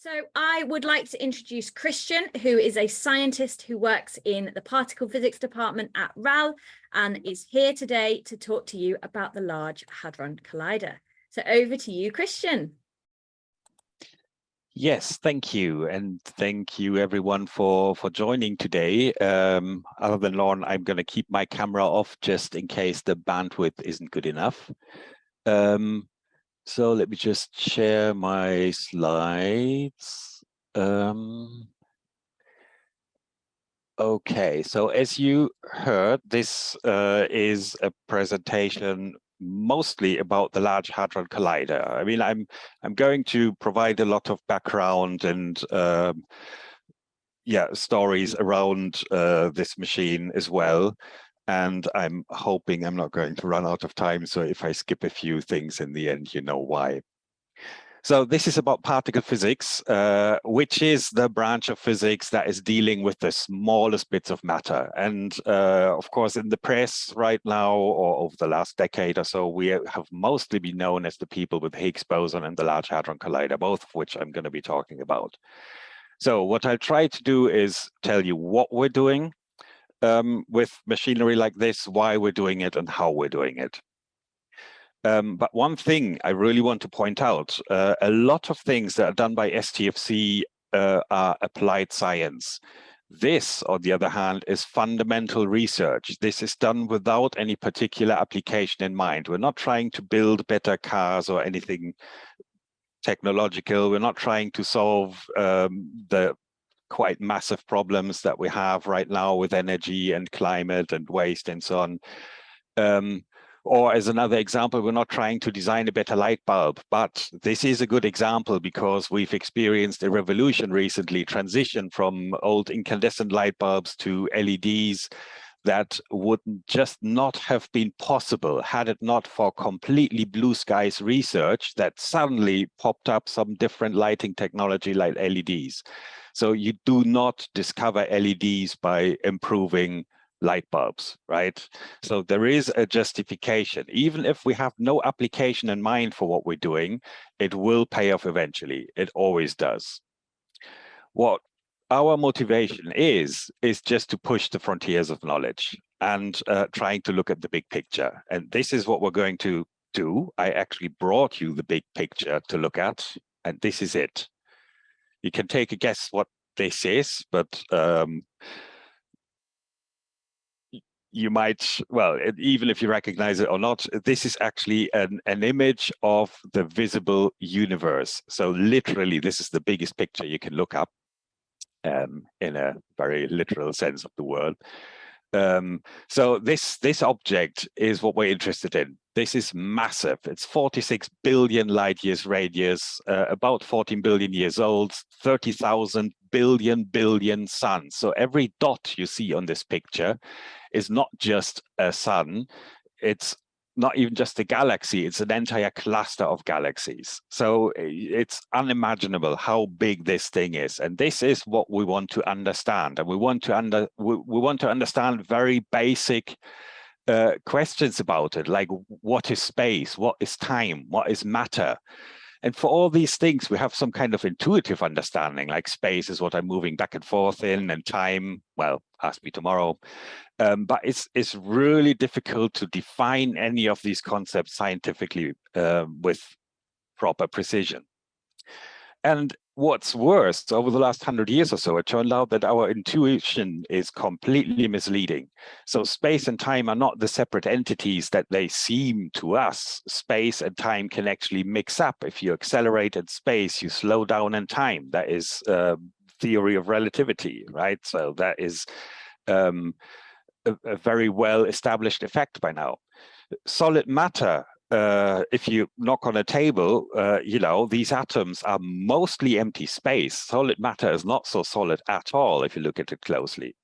So I would like to introduce Christian, who is a scientist who works in the particle physics department at RAL and is here today to talk to you about the Large Hadron Collider. So over to you, Christian. Yes, thank you. And thank you everyone for joining today. Other than Lauren, I'm going to keep my camera off just in case the bandwidth isn't good enough. So let me just share my slides. Okay, so as you heard, this is a presentation mostly about the Large Hadron Collider. I mean, I'm going to provide a lot of background and stories around this machine as well. And I'm hoping I'm not going to run out of time. So if I skip a few things in the end, you know why. So this is about particle physics, which is the branch of physics that is dealing with the smallest bits of matter. And of course, in the press right now, or over the last decade or so, we have mostly been known as the people with Higgs boson and the Large Hadron Collider, both of which I'm going to be talking about. So what I'll try to do is tell you what we're doing with machinery like this, why we're doing it, and how we're doing it. But one thing I really want to point out, a lot of things that are done by STFC are applied science. This, on the other hand, is fundamental research. This is done without any particular application in mind. We're not trying to build better cars or anything technological. We're not trying to solve the quite massive problems that we have right now with energy and climate and waste and so on. Or as another example, we're not trying to design a better light bulb, but this is a good example because we've experienced a revolution recently, transition from old incandescent light bulbs to LEDs that would just not have been possible had it not for completely blue skies research that suddenly popped up some different lighting technology like LEDs. So you do not discover LEDs by improving light bulbs, right? So there is a justification. Even if we have no application in mind for what we're doing, it will pay off eventually. It always does. What our motivation is just to push the frontiers of knowledge and trying to look at the big picture. And this is what we're going to do. I actually brought you the big picture to look at, and this is it. You can take a guess what this is, but you might, well, even if you recognize it or not, this is actually an image of the visible universe. So literally, this is the biggest picture you can look up in a very literal sense of the word. So this object is what we're interested in. This is massive. It's 46 billion light years radius, about 14 billion years old, 30,000 billion suns. So every dot you see on this picture is not just a sun. It's not even just a galaxy. It's an entire cluster of galaxies. So it's unimaginable how big this thing is. And this is what we want to understand. And we want to understand very basic questions about it, like what is space, what is time, what is matter. And for all these things, we have some kind of intuitive understanding, like space is what I'm moving back and forth in, and time, well, ask me tomorrow. But it's really difficult to define any of these concepts scientifically with proper precision. And what's worse, over the last 100 years or so, it turned out that our intuition is completely misleading. So space and time are not the separate entities that they seem to us. Space and time can actually mix up. If you accelerate in space, you slow down in time. That is theory of relativity, right? So that is a very well-established effect by now. Solid matter, if you knock on a table, you know, these atoms are mostly empty space. Solid matter is not so solid at all if you look at it closely.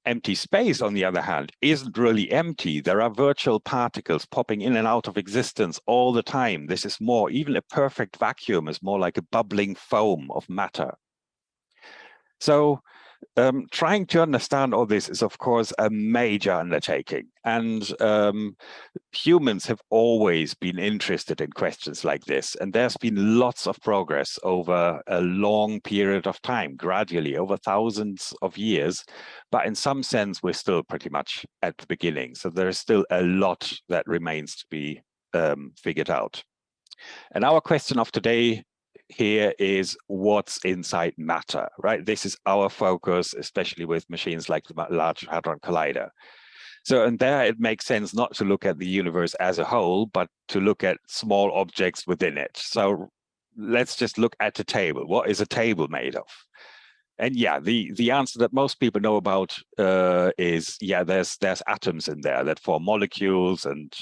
Empty space, on the other hand, isn't really empty. There are virtual particles popping in and out of existence all the time. This is more, even a perfect vacuum is more like a bubbling foam of matter. So trying to understand all this is, of course, a major undertaking. And humans have always been interested in questions like this. And there's been lots of progress over a long period of time, gradually over thousands of years. But in some sense, we're still pretty much at the beginning. So there is still a lot that remains to be figured out. And our question of today here is what's inside matter, right? This is our focus, especially with machines like the Large Hadron Collider. So, and there it makes sense not to look at the universe as a whole, but to look at small objects within it. So let's just look at the table. What is a table made of? And yeah, the answer that most people know about is, yeah, there's atoms in there that form molecules, and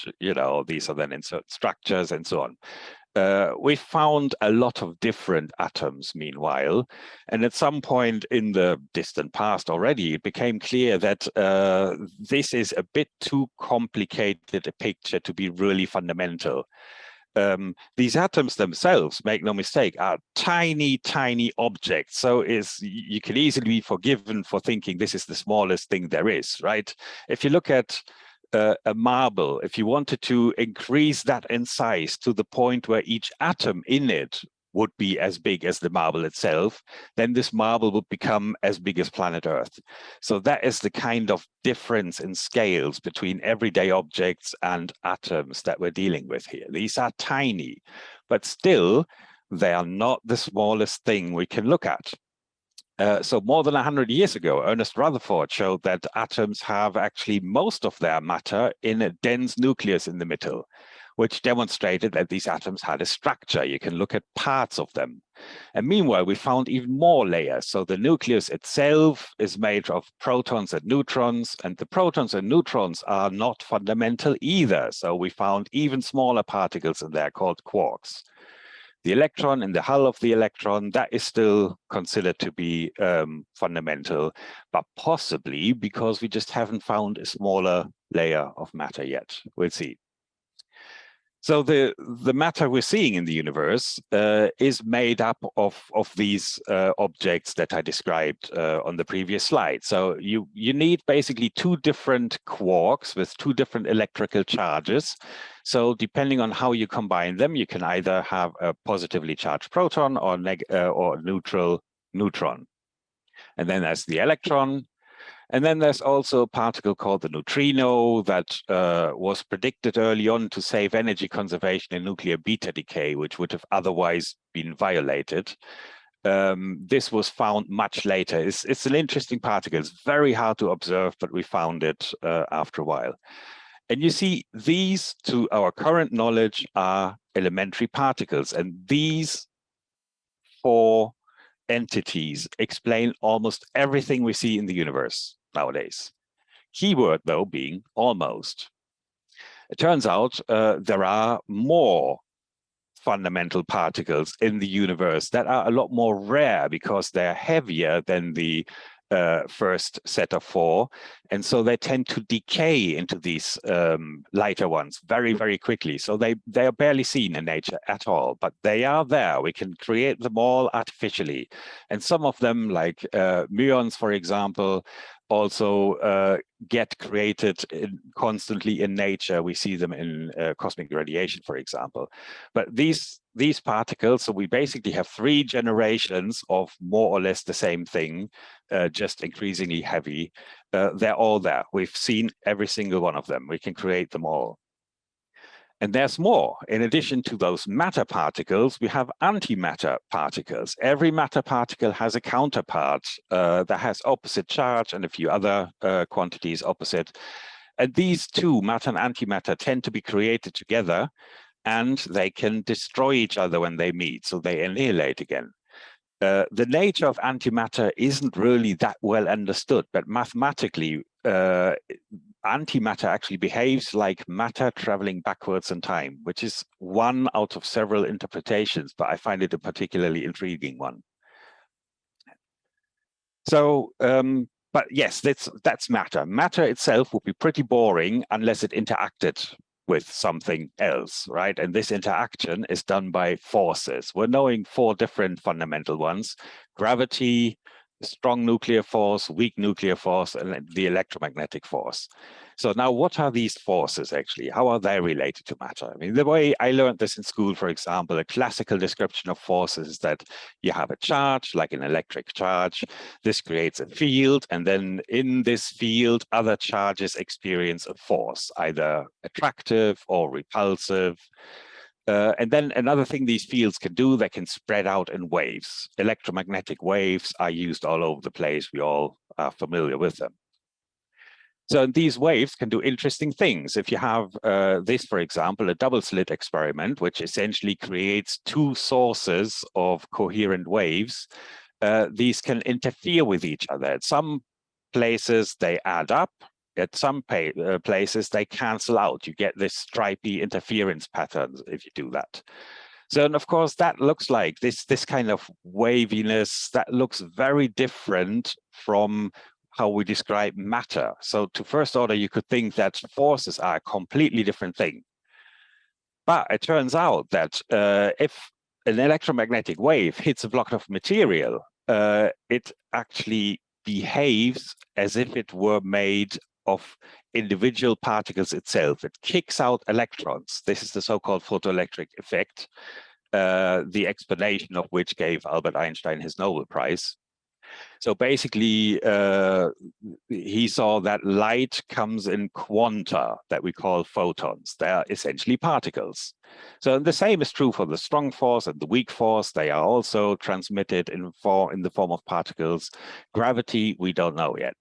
these are then in certain structures and so on. We found a lot of different atoms meanwhile, and at some point in the distant past already, it became clear that this is a bit too complicated a picture to be really fundamental. These atoms themselves, make no mistake, are tiny, tiny objects. So you can easily be forgiven for thinking this is the smallest thing there is, right? If you look at a marble, if you wanted to increase that in size to the point where each atom in it would be as big as the marble itself, then this marble would become as big as planet Earth. So that is the kind of difference in scales between everyday objects and atoms that we're dealing with here. These are tiny, but still, they are not the smallest thing we can look at. So more than 100 years ago, Ernest Rutherford showed that atoms have actually most of their matter in a dense nucleus in the middle, which demonstrated that these atoms had a structure. You can look at parts of them. And meanwhile, we found even more layers. So the nucleus itself is made of protons and neutrons, and the protons and neutrons are not fundamental either. So we found even smaller particles in there called quarks. The electron in the hull of the electron, that is still considered to be fundamental, but possibly because we just haven't found a smaller layer of matter yet. We'll see. So the matter we're seeing in the universe is made up of these objects that I described on the previous slide. So you need basically two different quarks with two different electrical charges. So depending on how you combine them, you can either have a positively charged proton or neutral neutron. And then there's the electron. And then there's also a particle called the neutrino that was predicted early on to save energy conservation in nuclear beta decay, which would have otherwise been violated. This was found much later. It's an interesting particle. It's very hard to observe, but we found it after a while. And you see, these, to our current knowledge, are elementary particles. And these four entities explain almost everything we see in the universe nowadays. Keyword, though, being almost. It turns out there are more fundamental particles in the universe that are a lot more rare because they're heavier than the first set of four. And so they tend to decay into these lighter ones very, very quickly. So they are barely seen in nature at all, but they are there. We can create them all artificially. And some of them, like muons, for example, also get created constantly in nature. We see them in cosmic radiation, for example. But these particles, so we basically have three generations of more or less the same thing, just increasingly heavy. They're all there. We've seen every single one of them. We can create them all. And there's more. In addition to those matter particles, we have antimatter particles. Every matter particle has a counterpart that has opposite charge and a few other quantities opposite. And these two, matter and antimatter, tend to be created together, and they can destroy each other when they meet, so they annihilate again. The nature of antimatter isn't really that well understood, but mathematically, antimatter actually behaves like matter traveling backwards in time, which is one out of several interpretations, but I find it a particularly intriguing one. So, but yes, that's matter. Matter itself would be pretty boring unless it interacted with something else, right? And this interaction is done by forces. We're knowing four different fundamental ones: gravity, strong nuclear force, weak nuclear force, and the electromagnetic force. So now what are these forces actually? How are they related to matter? I mean, the way I learned this in school, for example, a classical description of forces is that you have a charge, like an electric charge. This creates a field, and then in this field, other charges experience a force, either attractive or repulsive. And then another thing these fields can do, they can spread out in waves. Electromagnetic waves are used all over the place. We all are familiar with them. So these waves can do interesting things. If you have this, for example, a double slit experiment, which essentially creates two sources of coherent waves, these can interfere with each other. At some places, they add up. At some places, they cancel out. You get this stripy interference patterns if you do that. So, and of course, that looks like this kind of waviness that looks very different from how we describe matter. So to first order, you could think that forces are a completely different thing. But it turns out that if an electromagnetic wave hits a block of material, it actually behaves as if it were made of individual particles itself. It kicks out electrons. This is the so-called photoelectric effect, the explanation of which gave Albert Einstein his Nobel Prize. So basically, he saw that light comes in quanta that we call photons. They are essentially particles. So the same is true for the strong force and the weak force. They are also transmitted in the form of particles. Gravity, we don't know yet.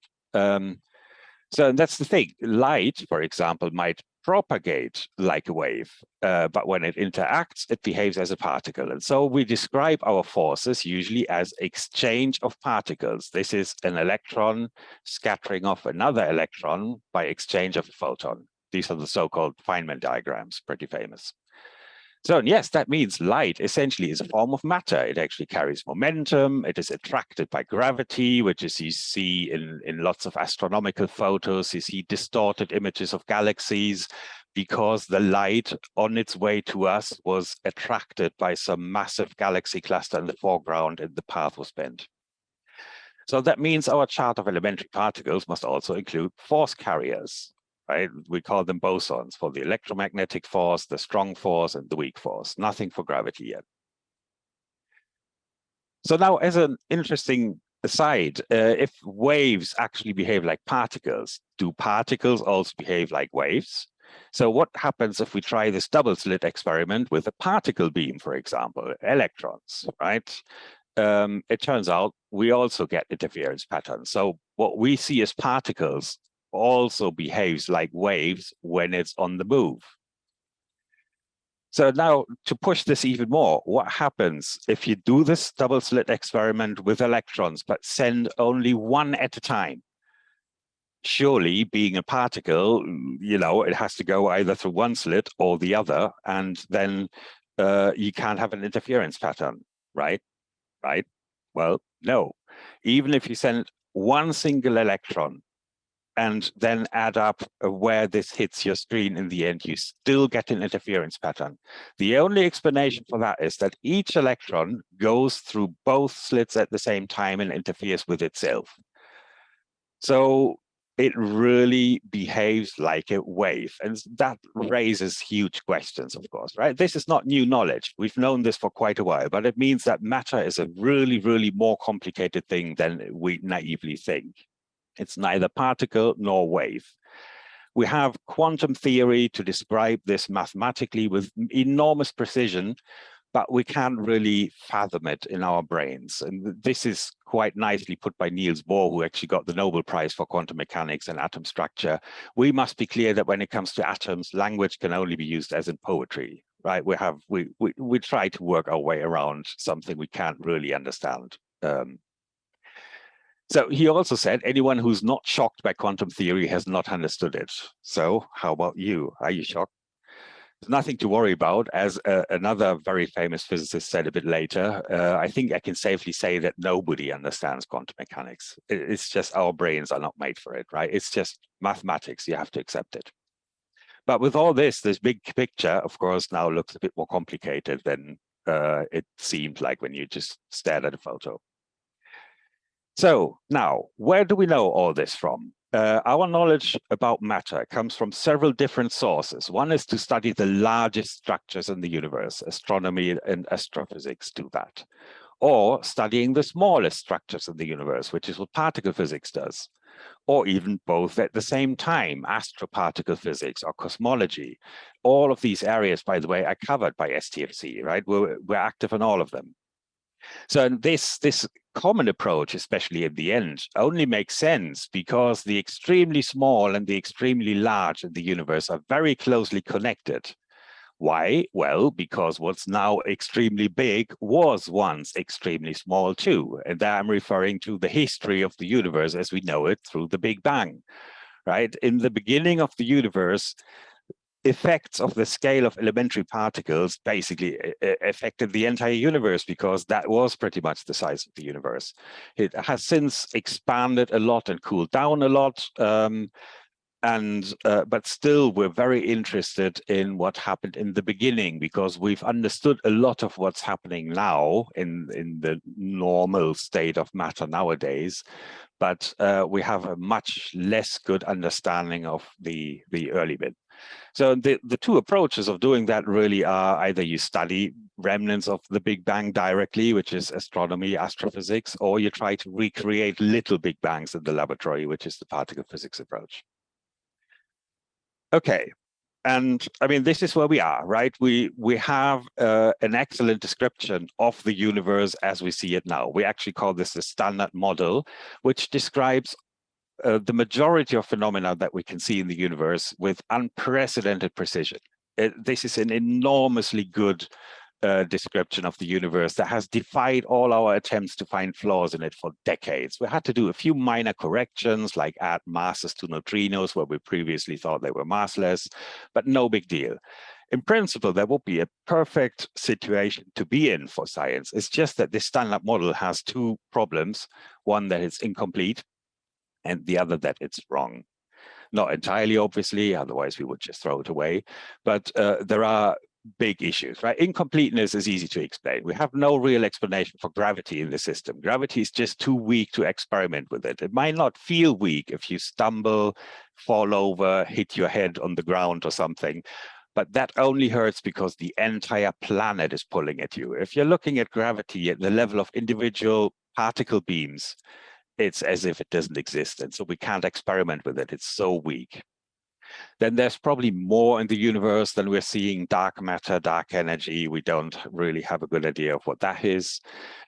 So that's the thing. Light, for example, might propagate like a wave, but when it interacts, it behaves as a particle. And so we describe our forces usually as exchange of particles. This is an electron scattering off another electron by exchange of a photon. These are the so-called Feynman diagrams, pretty famous. So yes, that means light essentially is a form of matter. It actually carries momentum. It is attracted by gravity, which is you see in lots of astronomical photos. You see distorted images of galaxies because the light on its way to us was attracted by some massive galaxy cluster in the foreground and the path was bent. So that means our chart of elementary particles must also include force carriers. Right? We call them bosons for the electromagnetic force, the strong force, and the weak force. Nothing for gravity yet. So now, as an interesting aside, if waves actually behave like particles, do particles also behave like waves? So what happens if we try this double slit experiment with a particle beam, for example, electrons, right? It turns out we also get interference patterns. So what we see as particles also behaves like waves when it's on the move. So now to push this even more, what happens if you do this double slit experiment with electrons, but send only one at a time? Surely being a particle, you know, it has to go either through one slit or the other, and then you can't have an interference pattern, right? Right? Well, no. Even if you send one single electron and then add up where this hits your screen in the end, you still get an interference pattern. The only explanation for that is that each electron goes through both slits at the same time and interferes with itself. So it really behaves like a wave. And that raises huge questions, of course, right? This is not new knowledge. We've known this for quite a while, but it means that matter is a really, really more complicated thing than we naively think. It's neither particle nor wave. We have quantum theory to describe this mathematically with enormous precision, but we can't really fathom it in our brains. And this is quite nicely put by Niels Bohr, who actually got the Nobel Prize for quantum mechanics and atom structure. We must be clear that when it comes to atoms, language can only be used as in poetry, right? We try to work our way around something we can't really understand. So he also said, anyone who's not shocked by quantum theory has not understood it. So how about you? Are you shocked? There's nothing to worry about. As another very famous physicist said a bit later, I think I can safely say that nobody understands quantum mechanics. It's just our brains are not made for it, right? It's just mathematics. You have to accept it. But with all this big picture, of course, now looks a bit more complicated than it seemed like when you just stared at a photo. So now, where do we know all this from? Our knowledge about matter comes from several different sources. One is to study the largest structures in the universe. Astronomy and astrophysics do that. Or studying the smallest structures in the universe, which is what particle physics does. Or even both at the same time, astroparticle physics or cosmology. All of these areas, by the way, are covered by STFC, right? We're active in all of them. So this common approach, especially at the end, only makes sense because the extremely small and the extremely large in the universe are very closely connected. Why? Well, because what's now extremely big was once extremely small too. And there I'm referring to the history of the universe as we know it through the Big Bang, right? In the beginning of the universe, effects of the scale of elementary particles basically affected the entire universe because that was pretty much the size of the universe. It has since expanded a lot and cooled down a lot. But still, we're very interested in what happened in the beginning because we've understood a lot of what's happening now in the normal state of matter nowadays. But we have a much less good understanding of the early bit. So the two approaches of doing that really are either you study remnants of the Big Bang directly, which is astronomy, astrophysics, or you try to recreate little Big Bangs in the laboratory, which is the particle physics approach. Okay, and I mean, this is where we are, right? We have an excellent description of the universe as we see it now. We actually call this the standard model, which describes the majority of phenomena that we can see in the universe with unprecedented precision. This is an enormously good description of the universe that has defied all our attempts to find flaws in it for decades. We had to do a few minor corrections, like add masses to neutrinos where we previously thought they were massless, but no big deal. In principle, there would be a perfect situation to be in for science. It's just that this standard model has two problems. One, that it's incomplete, and the other, that it's wrong. Not entirely, obviously, otherwise we would just throw it away. But there are big issues, right? Incompleteness is easy to explain. We have no real explanation for gravity in the system. Gravity is just too weak to experiment with it. It might not feel weak if you stumble, fall over, hit your head on the ground or something. But that only hurts because the entire planet is pulling at you. If you're looking at gravity at the level of individual particle beams, it's as if it doesn't exist. And so we can't experiment with it. It's so weak. Then there's probably more in the universe than we're seeing: dark matter, dark energy. We don't really have a good idea of what that is.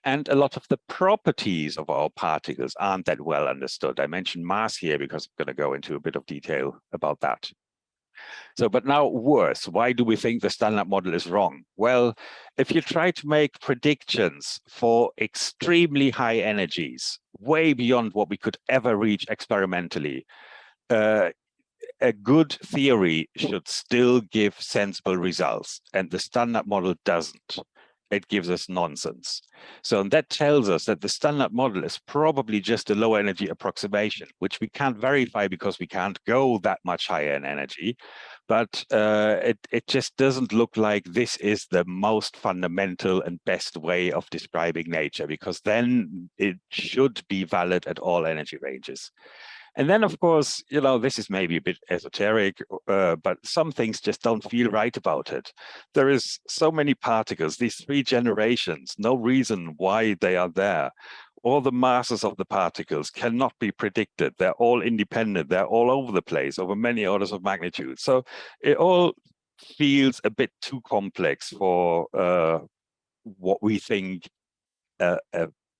And a lot of the properties of our particles aren't that well understood. I mentioned mass here because I'm going to go into a bit of detail about that. So, but now worse, why do we think the standard model is wrong? Well, if you try to make predictions for extremely high energies, way beyond what we could ever reach experimentally, a good theory should still give sensible results, and the standard model doesn't. It gives us nonsense. So that tells us that the standard model is probably just a low energy approximation, which we can't verify because we can't go that much higher in energy. But it just doesn't look like this is the most fundamental and best way of describing nature, because then it should be valid at all energy ranges. And then, of course, you know, this is maybe a bit esoteric, but some things just don't feel right about it. There is so many particles, these 3 generations, no reason why they are there. All the masses of the particles cannot be predicted. They're all independent. They're all over the place over many orders of magnitude. So it all feels a bit too complex for what we think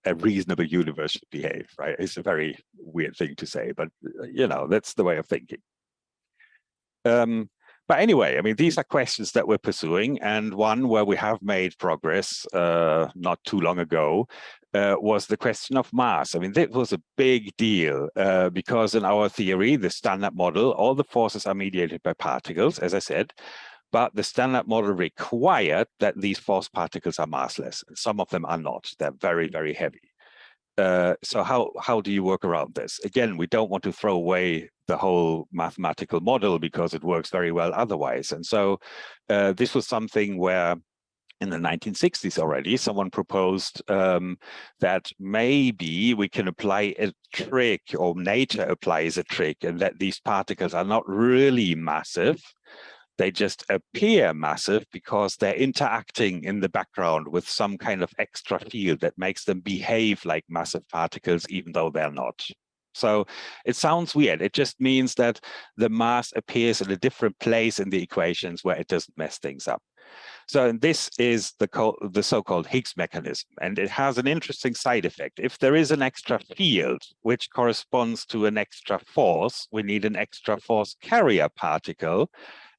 a reasonable universe should behave, right? It's a very weird thing to say, but you know, that's the way of thinking. But anyway, I mean, these are questions that we're pursuing, and one where we have made progress not too long ago was the question of mass. I mean, that was a big deal because in our theory, the standard model, all the forces are mediated by particles, as I said, but the standard model required that these force particles are massless, and some of them are not. They're very, very heavy. So how do you work around this? Again, we don't want to throw away the whole mathematical model because it works very well otherwise. And so this was something where In the 1960s already, someone proposed that maybe we can apply a trick, or nature applies a trick, and that these particles are not really massive. They just appear massive because they're interacting in the background with some kind of extra field that makes them behave like massive particles, even though they're not. So it sounds weird. It just means that the mass appears in a different place in the equations where it doesn't mess things up. So this is the so-called Higgs mechanism, and it has an interesting side effect. If there is an extra field which corresponds to an extra force, we need an extra force carrier particle,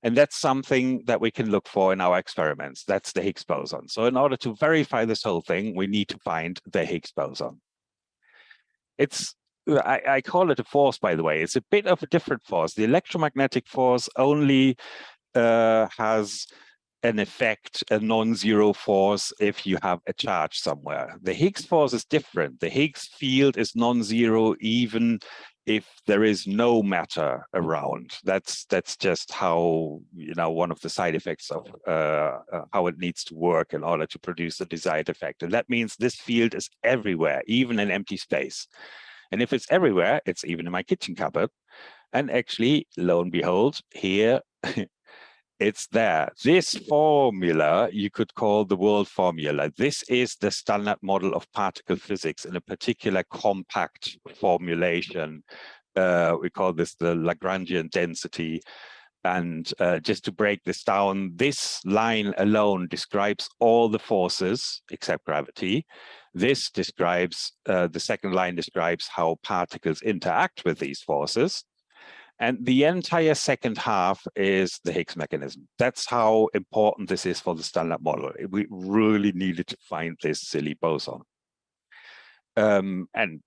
and that's something that we can look for in our experiments. That's the Higgs boson. So in order to verify this whole thing, we need to find the Higgs boson. I call it a force, by the way. It's a bit of a different force. The electromagnetic force only has an effect, a non-zero force, if you have a charge somewhere. The Higgs force is different. The Higgs field is non-zero even if there is no matter around. That's just how, one of the side effects of how it needs to work in order to produce the desired effect. And that means this field is everywhere, even in empty space. And if it's everywhere, it's even in my kitchen cupboard. And actually, lo and behold, here, it's there. This formula you could call the world formula. This is the standard model of particle physics in a particular compact formulation. We call this the Lagrangian density. And just to break this down, this line alone describes all the forces except gravity. This describes, the second line describes how particles interact with these forces. And the entire second half is the Higgs mechanism. That's how important this is for the standard model. We really needed to find this silly boson. And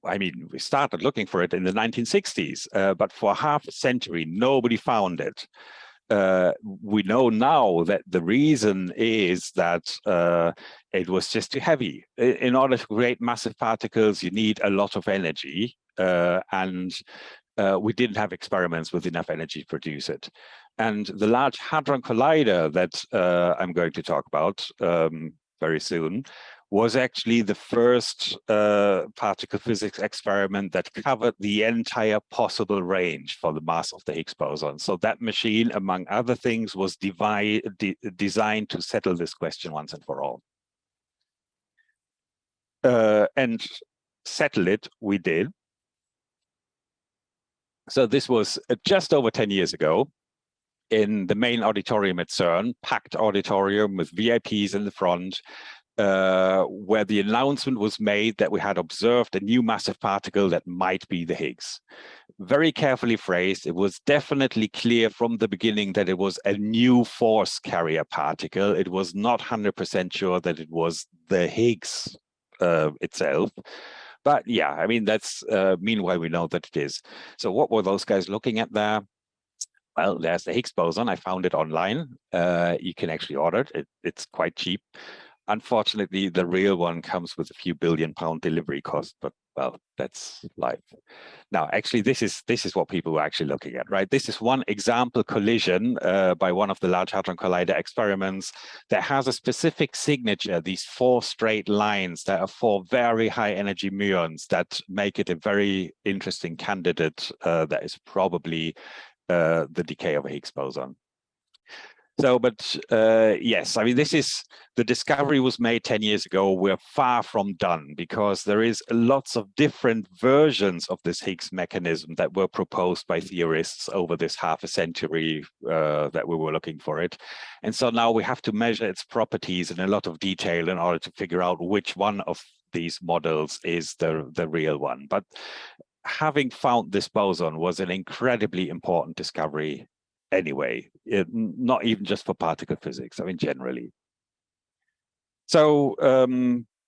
I mean, we started looking for it in the 1960s, but for half a century, nobody found it. We know now that the reason is that it was just too heavy. In order to create massive particles, you need a lot of energy, and we didn't have experiments with enough energy to produce it. And the Large Hadron Collider that I'm going to talk about very soon was actually the first particle physics experiment that covered the entire possible range for the mass of the Higgs boson. So that machine, among other things, was designed to settle this question once and for all. And settle it, we did. So this was just over 10 years ago in the main auditorium at CERN, packed auditorium with VIPs in the front, where the announcement was made that we had observed a new massive particle that might be the Higgs. Very carefully phrased, it was definitely clear from the beginning that it was a new force carrier particle. It was not 100% sure that it was the Higgs itself. But yeah, I mean, that's meanwhile, we know that it is. So what were those guys looking at there? Well, there's the Higgs boson. I found it online. You can actually order it. It's quite cheap. Unfortunately, the real one comes with a few £billion delivery cost, but well, that's life. Now, actually, this is what people were actually looking at, right? This is one example collision by one of the Large Hadron Collider experiments that has a specific signature, these 4 straight lines that are 4 very high energy muons that make it a very interesting candidate that is probably the decay of a Higgs boson. So, but yes, I mean, the discovery was made 10 years ago. We're far from done because there is lots of different versions of this Higgs mechanism that were proposed by theorists over this half a century that we were looking for it. And so now we have to measure its properties in a lot of detail in order to figure out which one of these models is the real one. But having found this boson was an incredibly important discovery anyway, not even just for particle physics, I mean, generally. So,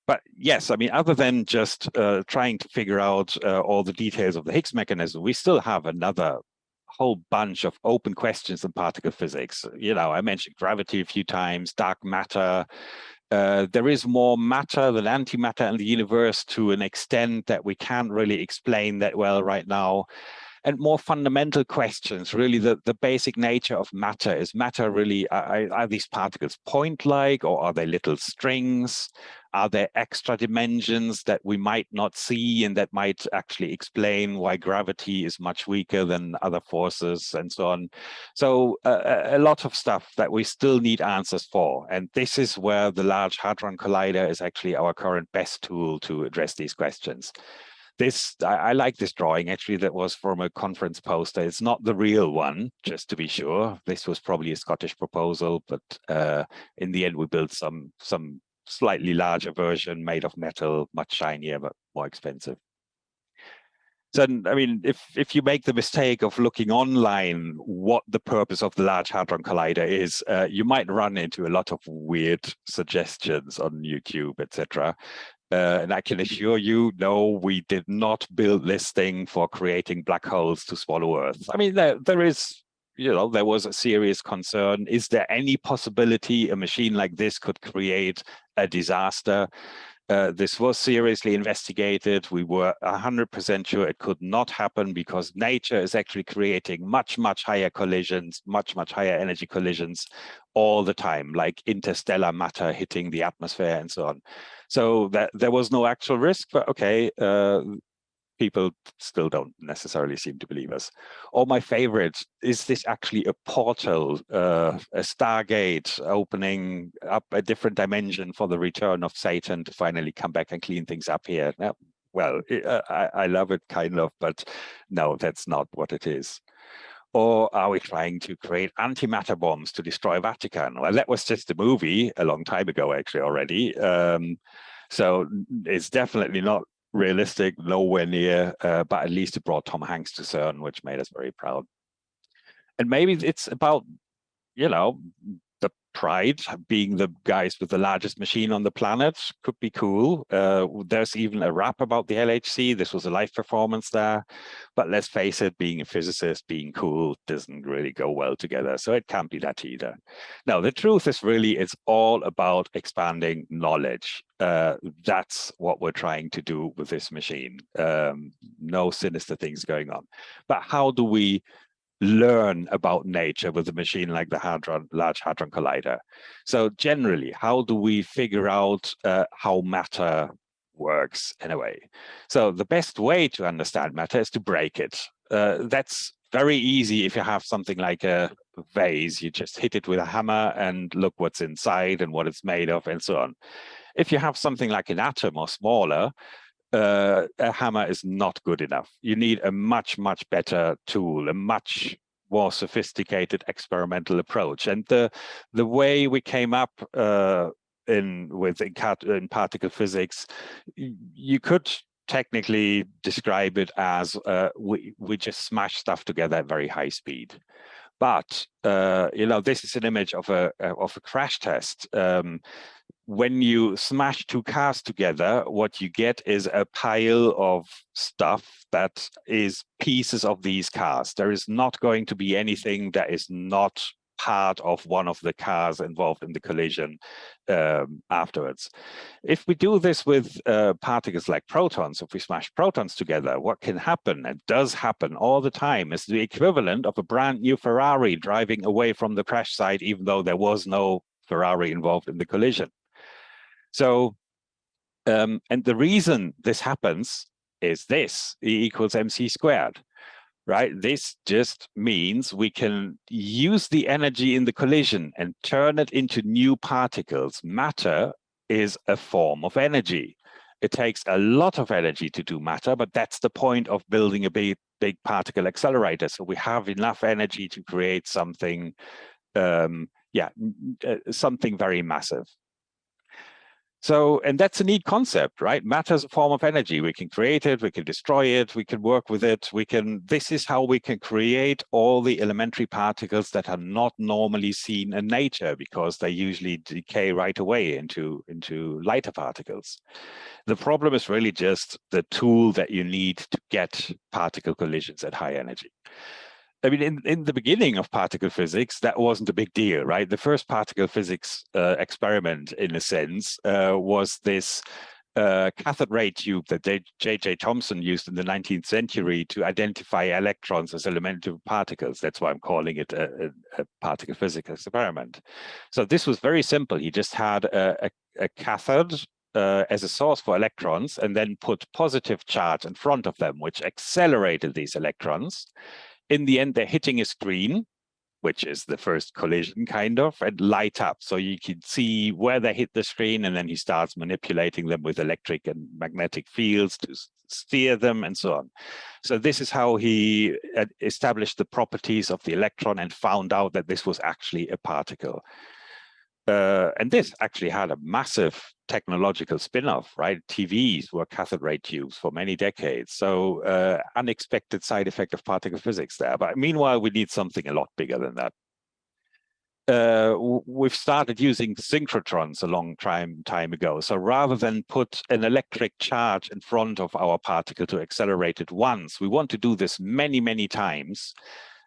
but yes, I mean, other than just trying to figure out all the details of the Higgs mechanism, we still have another whole bunch of open questions in particle physics. I mentioned gravity a few times, dark matter. There is more matter than antimatter in the universe to an extent that we can't really explain that well right now. and more fundamental questions. Really, the basic nature of matter. Is matter really, are these particles point-like, or are they little strings? Are there extra dimensions that we might not see and that might actually explain why gravity is much weaker than other forces and so on? So a lot of stuff that we still need answers for. And this is where the Large Hadron Collider is actually our current best tool to address these questions. I like this drawing, actually. That was from a conference poster. It's not the real one, just to be sure. This was probably a Scottish proposal, but in the end we built some slightly larger version made of metal, much shinier but more expensive. So, I mean, if you make the mistake of looking online what the purpose of the Large Hadron Collider is, you might run into a lot of weird suggestions on YouTube, etc. And I can assure you, no, we did not build this thing for creating black holes to swallow Earth. I mean, there is, there was a serious concern. Is there any possibility a machine like this could create a disaster? This was seriously investigated. We were 100% sure it could not happen because nature is actually creating much higher collisions, much higher energy collisions all the time, like interstellar matter hitting the atmosphere and so on. So there was no actual risk, but okay, people still don't necessarily seem to believe us. Or my favorite, is this actually a portal, a stargate opening up a different dimension for the return of Satan to finally come back and clean things up here? Now, well, I love it kind of, but no, that's not what it is. Or are we trying to create antimatter bombs to destroy Vatican? Well, that was just a movie a long time ago, actually, already. So it's definitely not realistic, nowhere near, but at least it brought Tom Hanks to CERN, which made us very proud. And maybe it's about, the pride, being the guys with the largest machine on the planet could be cool. There's even a rap about the LHC. This was a live performance there. But let's face it, being a physicist, being cool doesn't really go well together. So it can't be that either. No, the truth is really, it's all about expanding knowledge. That's what we're trying to do with this machine. No sinister things going on. But how do we learn about nature with a machine like the Large Hadron Collider? So generally, how do we figure out how matter works in a way? So the best way to understand matter is to break it. That's very easy if you have something like a vase. You just hit it with a hammer and look what's inside and what it's made of and so on. If you have something like an atom or smaller, a hammer is not good enough. You need a much better tool, a much more sophisticated experimental approach. And the way we came up in particle physics, you could technically describe it as we just smash stuff together at very high speed. But this is an image of a crash test. When you smash two cars together, what you get is a pile of stuff that is pieces of these cars. There is not going to be anything that is not part of one of the cars involved in the collision afterwards. If we do this with particles like protons, if we smash protons together, what can happen, and does happen all the time, is the equivalent of a brand new Ferrari driving away from the crash site, even though there was no Ferrari involved in the collision. So, and the reason this happens is this: E equals mc squared, right? This just means we can use the energy in the collision and turn it into new particles. Matter is a form of energy. It takes a lot of energy to do matter, but that's the point of building a big particle accelerator. So we have enough energy to create something, something very massive. So, and that's a neat concept, right? Matter is a form of energy. We can create it, we can destroy it, we can work with it. This is how we can create all the elementary particles that are not normally seen in nature, because they usually decay right away into lighter particles. The problem is really just the tool that you need to get particle collisions at high energy. I mean, in the beginning of particle physics, that wasn't a big deal, right? The first particle physics experiment, in a sense, was this cathode ray tube that J.J. Thomson used in the 19th century to identify electrons as elementary particles. That's why I'm calling it a particle physics experiment. So this was very simple. He just had a cathode as a source for electrons and then put positive charge in front of them, which accelerated these electrons. In the end, they're hitting a screen, which is the first collision kind of, and light up. So you can see where they hit the screen, and then he starts manipulating them with electric and magnetic fields to steer them and so on. So this is how he established the properties of the electron and found out that this was actually a particle. And this actually had a massive technological spin-off, right? TVs were cathode ray tubes for many decades. So unexpected side effect of particle physics there. But meanwhile, we need something a lot bigger than that. We've started using synchrotrons a long time ago. So rather than put an electric charge in front of our particle to accelerate it once, we want to do this many, many times.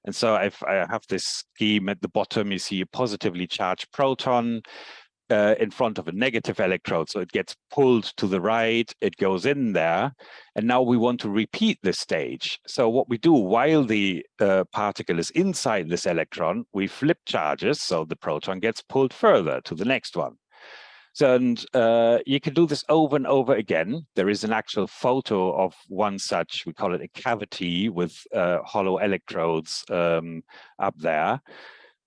And so I have this scheme at the bottom. You see a positively charged proton in front of a negative electrode. So it gets pulled to the right, it goes in there. And now we want to repeat this stage. So what we do while the particle is inside this electron, we flip charges. So the proton gets pulled further to the next one. So, and you can do this over and over again. There is an actual photo of one such, we call it a cavity with hollow electrodes up there.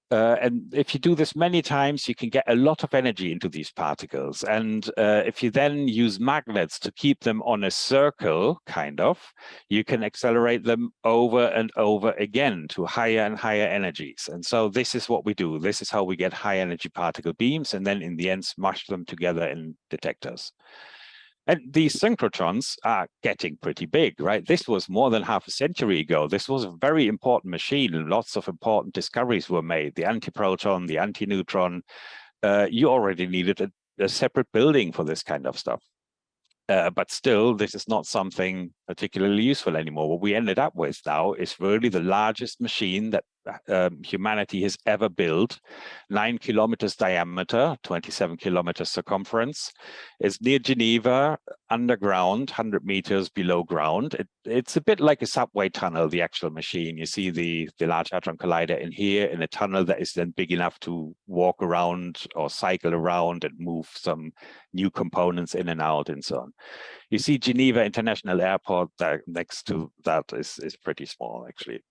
And if you do this many times, you can get a lot of energy into these particles. And if you then use magnets to keep them on a circle, kind of, you can accelerate them over and over again to higher and higher energies. And so this is what we do. This is how we get high energy particle beams, and then in the end, smash them together in detectors. And these synchrotrons are getting pretty big, right? This was more than half a century ago. This was a very important machine, and lots of important discoveries were made. The antiproton, the antineutron. You already needed a separate building for this kind of stuff. But still, this is not something particularly useful anymore. What we ended up with now is really the largest machine that humanity has ever built, 9 kilometers diameter, 27 kilometers circumference. It's near Geneva, underground, 100 meters below ground. It's a bit like a subway tunnel, the actual machine. You see the Large Hadron Collider in here, in a tunnel that is then big enough to walk around or cycle around and move some new components in and out and so on. You see Geneva International Airport that next to that is pretty small, actually.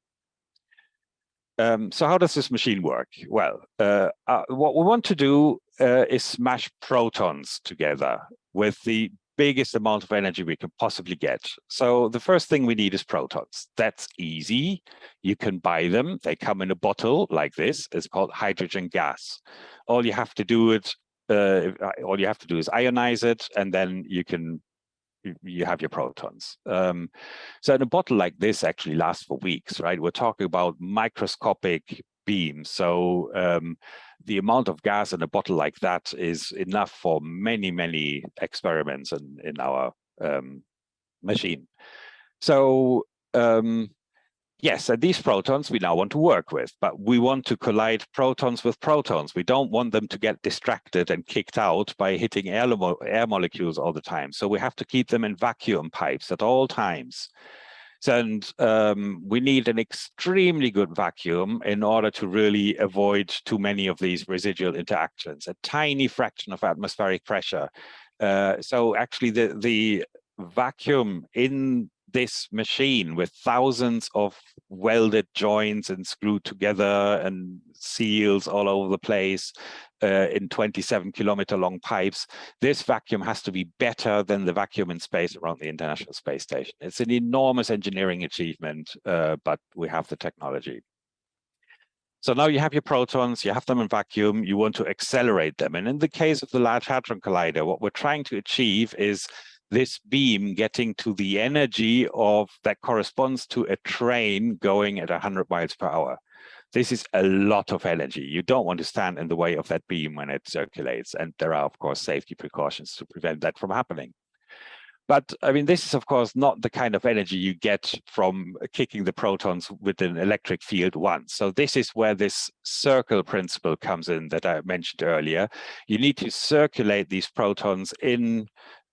So how does this machine work? Well, what we want to do is smash protons together with the biggest amount of energy we can possibly get. So the first thing we need is protons. That's easy. You can buy them. They come in a bottle like this. It's called hydrogen gas. All you have to do is ionize it, and then you have your protons. So in a bottle like this actually lasts for weeks, right? We're talking about microscopic beams. So the amount of gas in a bottle like that is enough for many, many experiments in our machine. So yes, and these protons we now want to work with, but we want to collide protons with protons. We don't want them to get distracted and kicked out by hitting air molecules all the time. So we have to keep them in vacuum pipes at all times. And we need an extremely good vacuum in order to really avoid too many of these residual interactions, a tiny fraction of atmospheric pressure. So actually the vacuum in this machine with thousands of welded joints and screwed together and seals all over the place in 27-kilometer long pipes, this vacuum has to be better than the vacuum in space around the International Space Station. It's an enormous engineering achievement, but we have the technology. So now you have your protons, you have them in vacuum, you want to accelerate them. And in the case of the Large Hadron Collider, what we're trying to achieve is this beam getting to the energy of that corresponds to a train going at 100 miles per hour. This is a lot of energy. You don't want to stand in the way of that beam when it circulates. And there are, of course, safety precautions to prevent that from happening. But I mean, this is, of course, not the kind of energy you get from kicking the protons with an electric field once. So this is where this circle principle comes in that I mentioned earlier. You need to circulate these protons in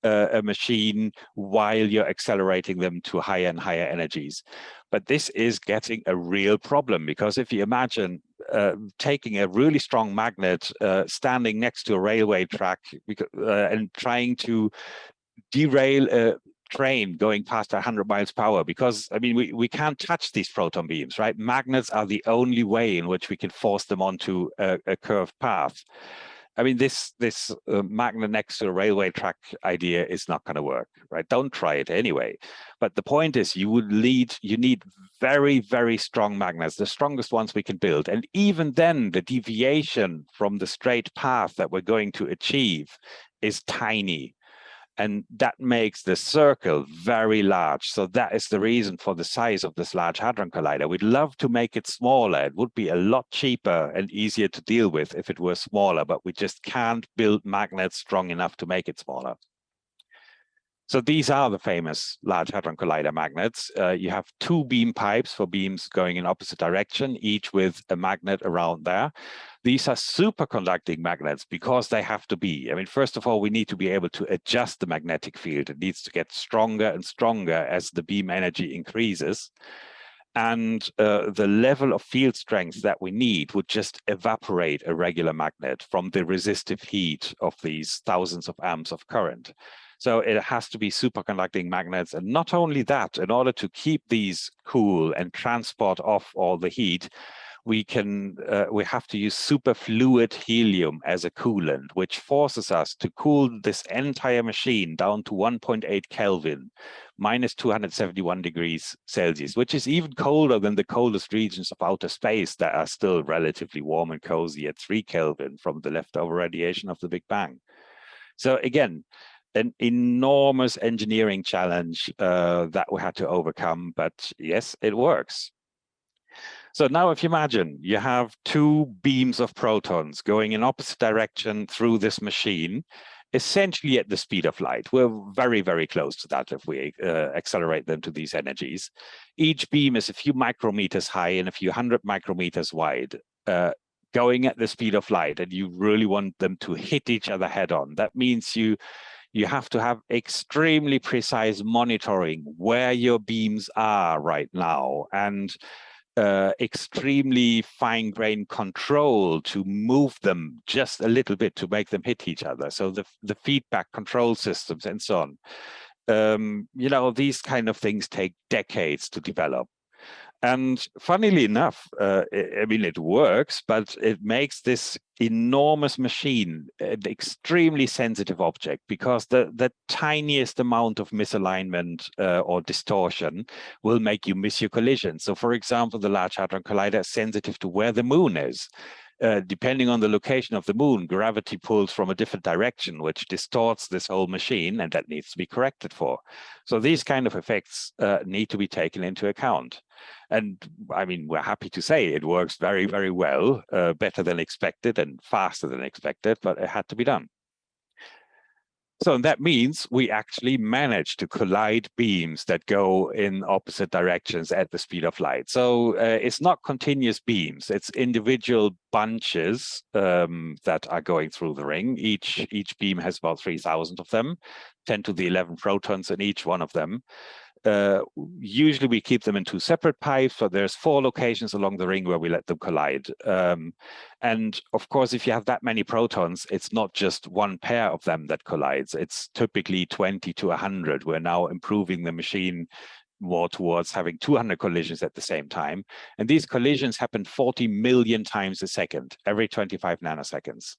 a machine while you're accelerating them to higher and higher energies. But this is getting a real problem, because if you imagine taking a really strong magnet, standing next to a railway track and trying to derail a train going past 100 miles per hour, because I mean we can't touch these proton beams, right? Magnets are the only way in which we can force them onto a curved path. I mean, this magnet next to a railway track idea is not going to work, right? Don't try it anyway. But the point is, you need very, very strong magnets, the strongest ones we can build. And even then, the deviation from the straight path that we're going to achieve is tiny. And that makes the circle very large. So that is the reason for the size of this Large Hadron Collider. We'd love to make it smaller. It would be a lot cheaper and easier to deal with if it were smaller, but we just can't build magnets strong enough to make it smaller. So these are the famous Large Hadron Collider magnets. You have two beam pipes for beams going in opposite direction, each with a magnet around there. These are superconducting magnets because they have to be. I mean, first of all, we need to be able to adjust the magnetic field. It needs to get stronger and stronger as the beam energy increases. And the level of field strength that we need would just evaporate a regular magnet from the resistive heat of these thousands of amps of current. So it has to be superconducting magnets. And not only that, in order to keep these cool and transport off all the heat, we have to use superfluid helium as a coolant, which forces us to cool this entire machine down to 1.8 Kelvin, minus 271 degrees Celsius, which is even colder than the coldest regions of outer space that are still relatively warm and cozy at 3 Kelvin from the leftover radiation of the Big Bang. So again, an enormous engineering challenge that we had to overcome, but yes, it works. So now if you imagine you have two beams of protons going in opposite direction through this machine, essentially at the speed of light. We're very, very close to that if we accelerate them to these energies. Each beam is a few micrometers high and a few hundred micrometers wide, going at the speed of light, and you really want them to hit each other head on. That means you have to have extremely precise monitoring where your beams are right now, and extremely fine-grained control to move them just a little bit to make them hit each other. So the feedback control systems and so on. You know, these kind of things take decades to develop. And funnily enough, I mean, it works, but it makes this enormous machine an extremely sensitive object, because the tiniest amount of misalignment or distortion will make you miss your collision. So for example, the Large Hadron Collider is sensitive to where the moon is. Depending on the location of the moon, gravity pulls from a different direction, which distorts this whole machine, and that needs to be corrected for. So these kind of effects need to be taken into account. And I mean, we're happy to say it works very, very well, better than expected and faster than expected, but it had to be done. So that means we actually managed to collide beams that go in opposite directions at the speed of light. So it's not continuous beams, it's individual bunches that are going through the ring. Each beam has about 3,000 of them, 10 to the 11 protons in each one of them. Usually we keep them in two separate pipes, but there's 4 locations along the ring where we let them collide. And of course, if you have that many protons, it's not just one pair of them that collides. It's typically 20 to 100. We're now improving the machine more towards having 200 collisions at the same time. And these collisions happen 40 million times a second, every 25 nanoseconds.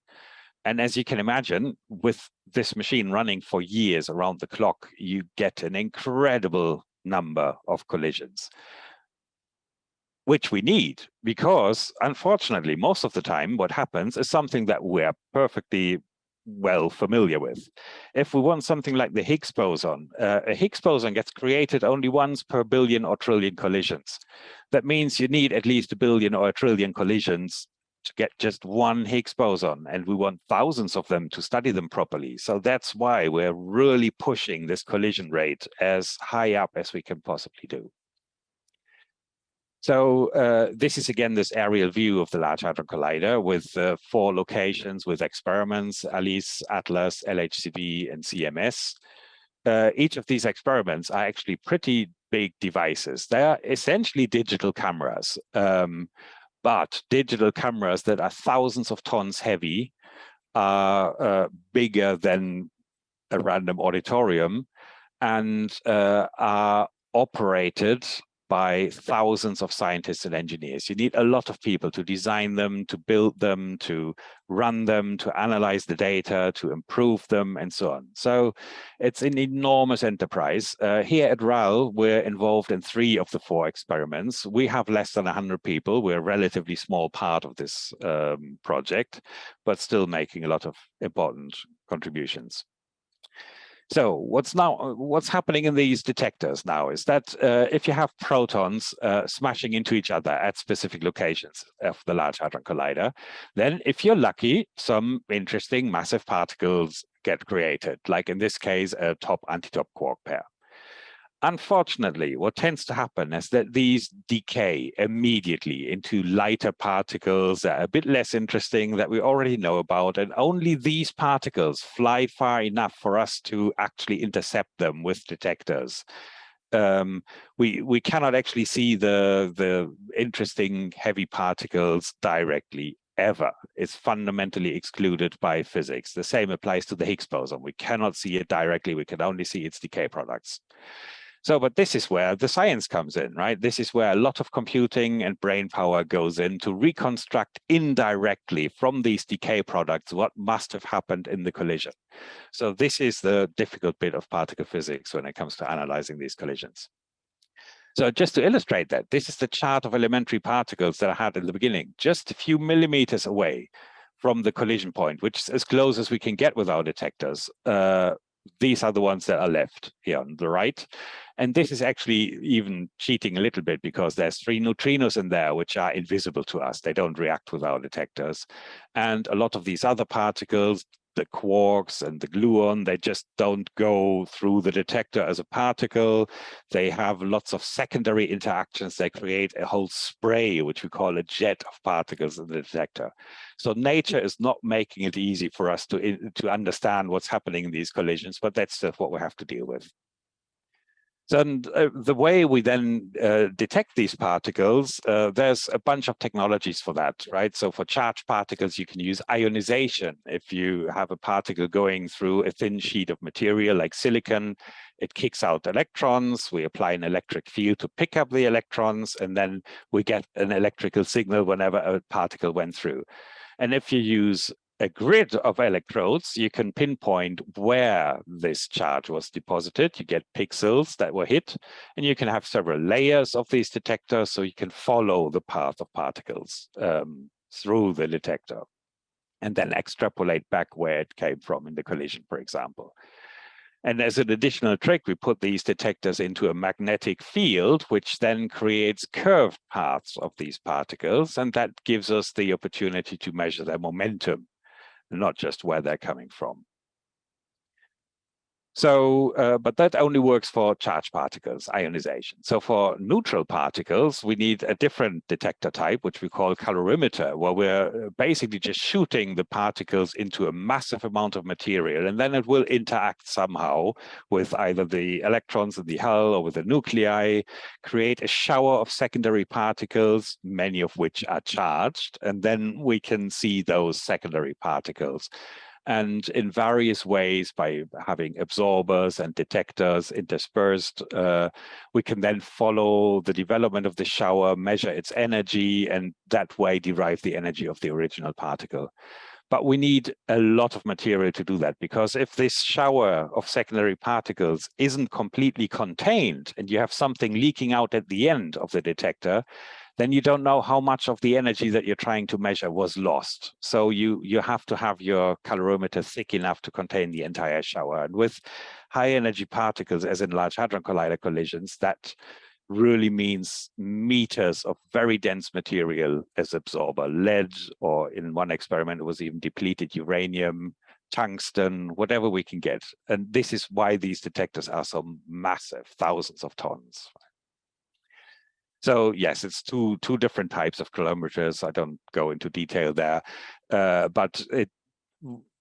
And as you can imagine, with this machine running for years around the clock, you get an incredible number of collisions, which we need, because unfortunately, most of the time, what happens is something that we're perfectly well familiar with. If we want something like the Higgs boson, a Higgs boson gets created only once per billion or trillion collisions. That means you need at least a billion or a trillion collisions to get just one Higgs boson, and we want thousands of them to study them properly. So that's why we're really pushing this collision rate as high up as we can possibly do. So this is again this aerial view of the Large Hadron Collider with 4 locations with experiments: ALICE, ATLAS, LHCb, and CMS. Each of these experiments are actually pretty big devices. They are essentially digital cameras, but digital cameras that are thousands of tons heavy, are bigger than a random auditorium, and are operated by thousands of scientists and engineers. You need a lot of people to design them, to build them, to run them, to analyze the data, to improve them, and so on. So it's an enormous enterprise. Here at RAL, we're involved in 3 of the 4 experiments. We have less than 100 people. We're a relatively small part of this project, but still making a lot of important contributions. So what's happening in these detectors now is that if you have protons smashing into each other at specific locations of the Large Hadron Collider, then if you're lucky, some interesting massive particles get created, like in this case, a top-antitop quark pair. Unfortunately, what tends to happen is that these decay immediately into lighter particles that are a bit less interesting, that we already know about, and only these particles fly far enough for us to actually intercept them with detectors. We cannot actually see the interesting heavy particles directly ever. It's fundamentally excluded by physics. The same applies to the Higgs boson. We cannot see it directly. We can only see its decay products. So, but this is where the science comes in, right? This is where a lot of computing and brain power goes in to reconstruct indirectly from these decay products what must have happened in the collision. So this is the difficult bit of particle physics when it comes to analyzing these collisions. So just to illustrate that, this is the chart of elementary particles that I had in the beginning, just a few millimeters away from the collision point, which is as close as we can get with our detectors. These are the ones that are left here on the right. And this is actually even cheating a little bit because there's 3 neutrinos in there, which are invisible to us. They don't react with our detectors. And a lot of these other particles, the quarks and the gluon, they just don't go through the detector as a particle. They have lots of secondary interactions. They create a whole spray, which we call a jet of particles in the detector. So nature is not making it easy for us to understand what's happening in these collisions, but that's just what we have to deal with. So the way we then detect these particles, there's a bunch of technologies for that, right? So for charged particles, you can use ionization. If you have a particle going through a thin sheet of material like silicon, it kicks out electrons. We apply an electric field to pick up the electrons, and then we get an electrical signal whenever a particle went through. And if you use a grid of electrodes, you can pinpoint where this charge was deposited. You get pixels that were hit, and you can have several layers of these detectors, so you can follow the path of particles through the detector, and then extrapolate back where it came from in the collision, for example. And as an additional trick, we put these detectors into a magnetic field, which then creates curved paths of these particles, and that gives us the opportunity to measure their momentum, not just where they're coming from. So, but that only works for charged particles, ionization. So for neutral particles, we need a different detector type, which we call calorimeter, where we're basically just shooting the particles into a massive amount of material, and then it will interact somehow with either the electrons in the hull or with the nuclei, create a shower of secondary particles, many of which are charged, and then we can see those secondary particles. And in various ways, by having absorbers and detectors interspersed, we can then follow the development of the shower, measure its energy, and that way derive the energy of the original particle. But we need a lot of material to do that, because if this shower of secondary particles isn't completely contained and you have something leaking out at the end of the detector, then you don't know how much of the energy that you're trying to measure was lost. So you have to have your calorimeter thick enough to contain the entire shower. And with high energy particles, as in Large Hadron Collider collisions, that really means meters of very dense material as absorber, lead, or in one experiment, it was even depleted uranium, tungsten, whatever we can get. And this is why these detectors are so massive, thousands of tons. So yes, it's two different types of kilometers. I don't go into detail there, but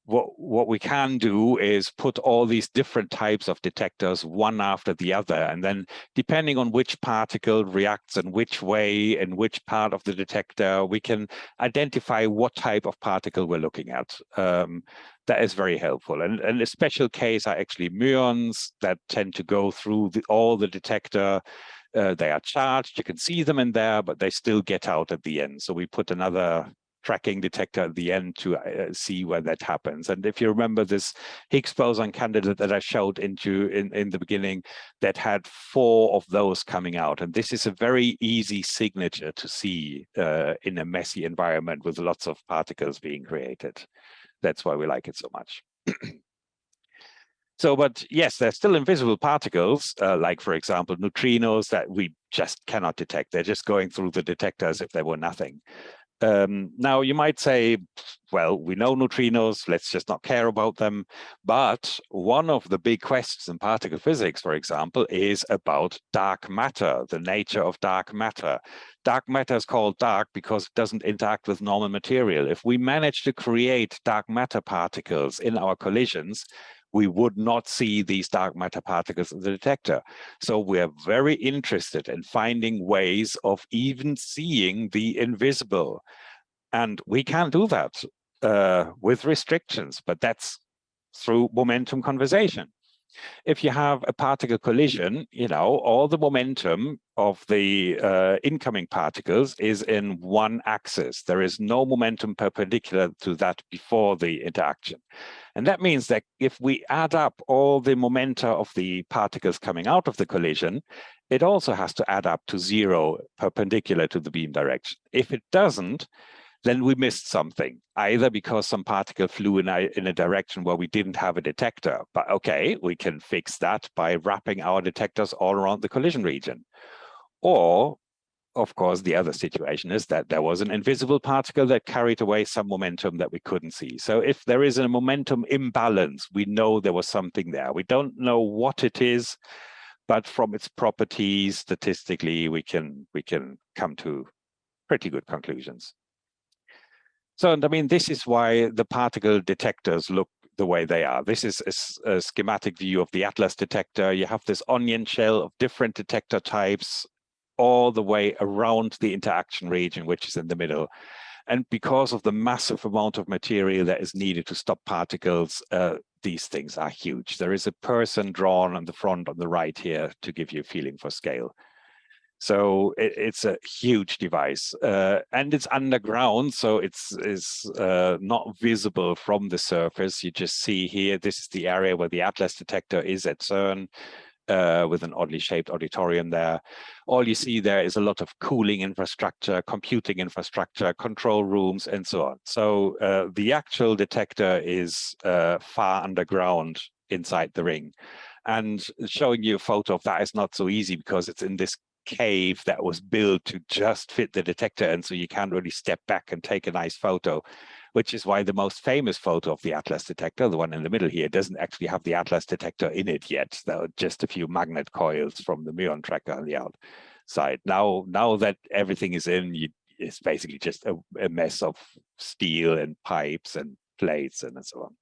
what we can do is put all these different types of detectors one after the other, and then depending on which particle reacts in which way in which part of the detector, we can identify what type of particle we're looking at. That is very helpful. And a special case are actually muons that tend to go through all the detector. They are charged, you can see them in there, but they still get out at the end. So we put another tracking detector at the end to see where that happens. And if you remember this Higgs boson candidate that I showed in the beginning, that had 4 of those coming out. And this is a very easy signature to see in a messy environment with lots of particles being created. That's why we like it so much. So, but yes, they're still invisible particles, like, for example, neutrinos that we just cannot detect. They're just going through the detector as if they were nothing. Now, you might say, well, we know neutrinos, let's just not care about them. But one of the big questions in particle physics, for example, is about dark matter, the nature of dark matter. Dark matter is called dark because it doesn't interact with normal material. If we manage to create dark matter particles in our collisions, we would not see these dark matter particles in the detector. So we're very interested in finding ways of even seeing the invisible. And we can't do that with restrictions, but that's through momentum conservation. If you have a particle collision, you know, all the momentum of the incoming particles is in one axis. There is no momentum perpendicular to that before the interaction. And that means that if we add up all the momenta of the particles coming out of the collision, it also has to add up to 0 perpendicular to the beam direction. If it doesn't, then we missed something, either because some particle flew in a direction where we didn't have a detector. But okay, we can fix that by wrapping our detectors all around the collision region. Or, of course, the other situation is that there was an invisible particle that carried away some momentum that we couldn't see. So if there is a momentum imbalance, we know there was something there. We don't know what it is, but from its properties, statistically, we can come to pretty good conclusions. So, and I mean, this is why the particle detectors look the way they are. This is a schematic view of the Atlas detector. You have this onion shell of different detector types all the way around the interaction region, which is in the middle. And because of the massive amount of material that is needed to stop particles, these things are huge. There is a person drawn on the front on the right here to give you a feeling for scale. So it's a huge device, and it's underground, so it's not visible from the surface. You just see here, this is the area where the Atlas detector is at CERN, with an oddly shaped auditorium there. All you see there is a lot of cooling infrastructure, computing infrastructure, control rooms, and so on. So the actual detector is far underground inside the ring. And showing you a photo of that is not so easy because it's in this cave that was built to just fit the detector, and so you can't really step back and take a nice photo, which is why the most famous photo of the Atlas detector, the one in the middle here, doesn't actually have the Atlas detector in it yet. There are just a few magnet coils from the muon tracker on the outside. Now that everything is in, it's basically just a mess of steel and pipes and plates and so on.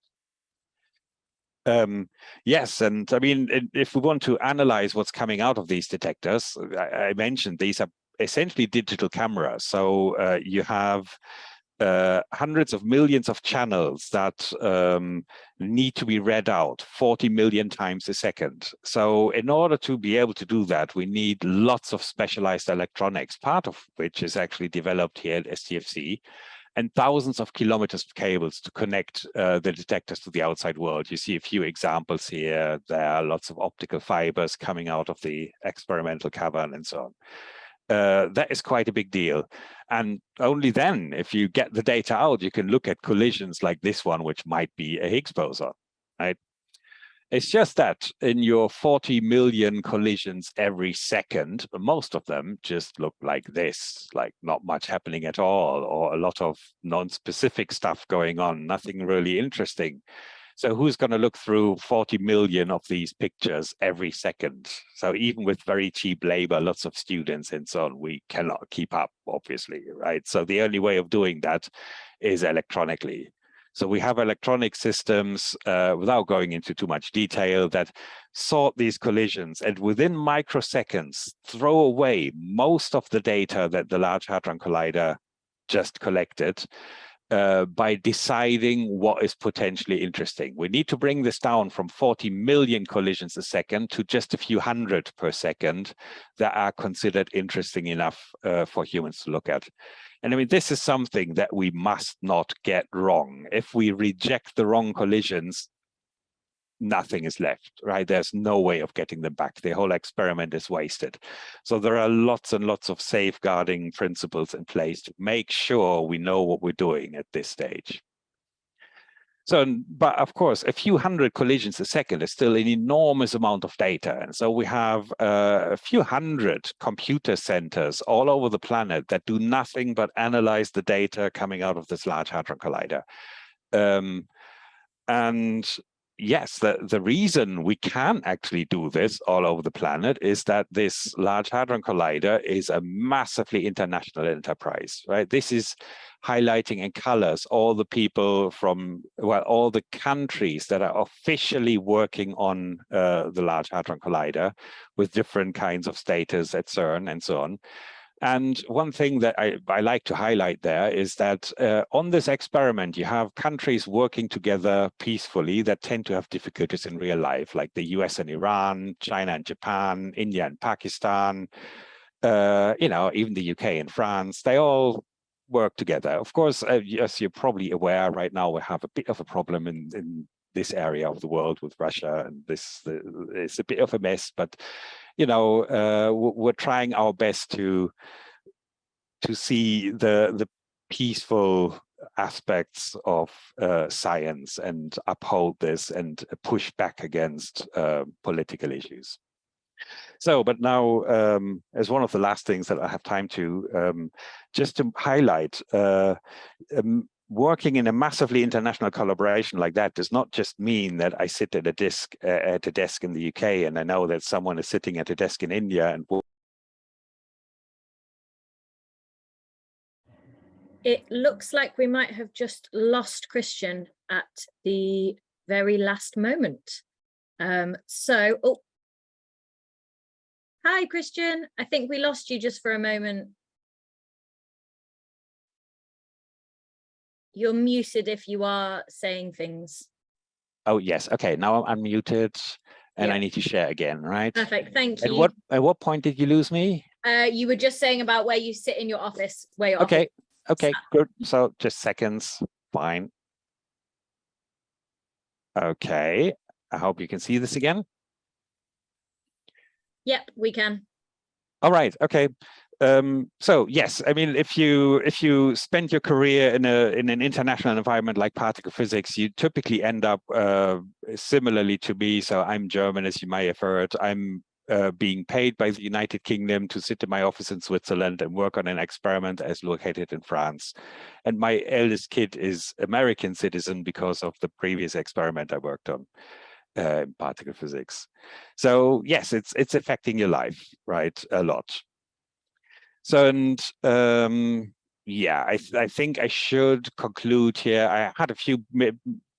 Yes, and I mean, if we want to analyze what's coming out of these detectors, I mentioned these are essentially digital cameras. So you have hundreds of millions of channels that need to be read out 40 million times a second. So in order to be able to do that, we need lots of specialized electronics, part of which is actually developed here at STFC, and thousands of kilometers of cables to connect the detectors to the outside world. You see a few examples here. There are lots of optical fibers coming out of the experimental cavern and so on. That is quite a big deal. And only then, if you get the data out, you can look at collisions like this one, which might be a Higgs boson, right? It's just that in your 40 million collisions every second, most of them just look like this, like not much happening at all, or a lot of non-specific stuff going on, nothing really interesting. So who's going to look through 40 million of these pictures every second? So even with very cheap labor, lots of students and so on, we cannot keep up, obviously, right? So the only way of doing that is electronically. So we have electronic systems, without going into too much detail, that sort these collisions and within microseconds throw away most of the data that the Large Hadron Collider just collected, by deciding what is potentially interesting. We need to bring this down from 40 million collisions a second to just a few hundred per second that are considered interesting enough for humans to look at. And I mean, this is something that we must not get wrong. If we reject the wrong collisions, nothing is left, right? There's no way of getting them back. The whole experiment is wasted. So there are lots and lots of safeguarding principles in place to make sure we know what we're doing at this stage. So, but of course, a few hundred collisions a second is still an enormous amount of data. And so we have a few hundred computer centers all over the planet that do nothing but analyze the data coming out of this Large Hadron Collider. And yes, the reason we can actually do this all over the planet is that this Large Hadron Collider is a massively international enterprise, right? This is highlighting in colors all the people from, well, all the countries that are officially working on the Large Hadron Collider with different kinds of status at CERN and so on. And one thing that I like to highlight there is that on this experiment, you have countries working together peacefully that tend to have difficulties in real life, like the US and Iran, China and Japan, India and Pakistan, you know, even the UK and France. They all work together. Of course, as you're probably aware, right now we have a bit of a problem in this area of the world with Russia, and it's a bit of a mess, but you know, we're trying our best to see the peaceful aspects of science and uphold this and push back against political issues. So, but now, as one of the last things that I have time to, just to highlight, working in a massively international collaboration like that does not just mean that I sit at a desk in the UK and I know that someone is sitting at a desk in India and It looks like we might have just lost Christian at the very last moment. Oh, hi, Christian. I think we lost you just for a moment. You're muted if you are saying things. Oh, yes. Okay, now I'm unmuted and Yeah. I need to share again, right? Perfect. Thank you. At what point did you lose me? You were just saying about where you sit in your office, where your Okay. office. Okay, good. So just seconds. Fine. Okay. I hope you can see this again. Yep, we can. All right. Okay. So yes, I mean, if you spend your career in an international environment like particle physics, you typically end up similarly to me. So I'm German, as you may have heard. I'm being paid by the United Kingdom to sit in my office in Switzerland and work on an experiment as located in France. And my eldest kid is American citizen because of the previous experiment I worked on. In particle physics. So yes, it's affecting your life, right, a lot. So, and yeah, I think I should conclude here. I had a few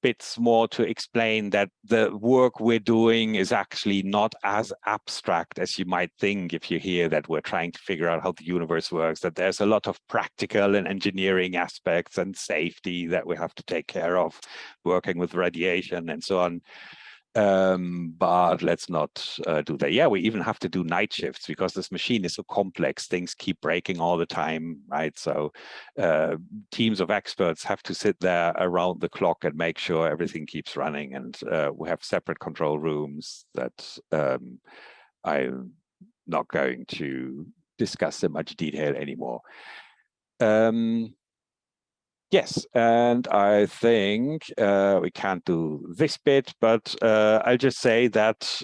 bits more to explain that the work we're doing is actually not as abstract as you might think if you hear that we're trying to figure out how the universe works, that there's a lot of practical and engineering aspects and safety that we have to take care of, working with radiation and so on. But let's not do that. Yeah, we even have to do night shifts because this machine is so complex. Things keep breaking all the time, right? So teams of experts have to sit there around the clock and make sure everything keeps running. And we have separate control rooms that I'm not going to discuss in much detail anymore. Yes, and I think we can't do this bit, but I'll just say that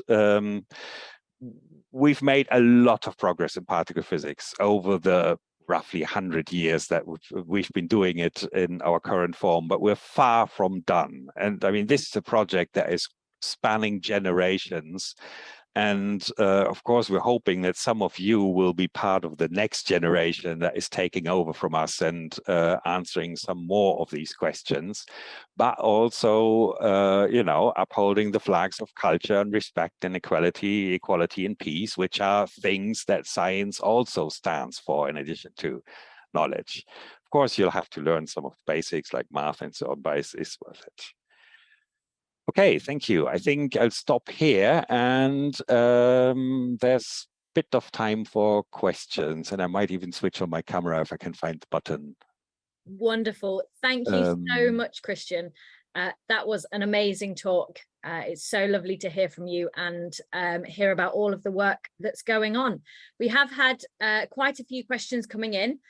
we've made a lot of progress in particle physics over the roughly 100 years that we've been doing it in our current form, but we're far from done. And I mean, this is a project that is spanning generations. And of course, we're hoping that some of you will be part of the next generation that is taking over from us and answering some more of these questions, but also, you know, upholding the flags of culture and respect and equality and peace, which are things that science also stands for in addition to knowledge. Of course, you'll have to learn some of the basics like math and so on, but it's worth it. Okay, thank you. I think I'll stop here, and there's a bit of time for questions, and I might even switch on my camera if I can find the button. Wonderful. Thank you so much, Christian. That was an amazing talk. It's so lovely to hear from you and hear about all of the work that's going on. We have had quite a few questions coming in.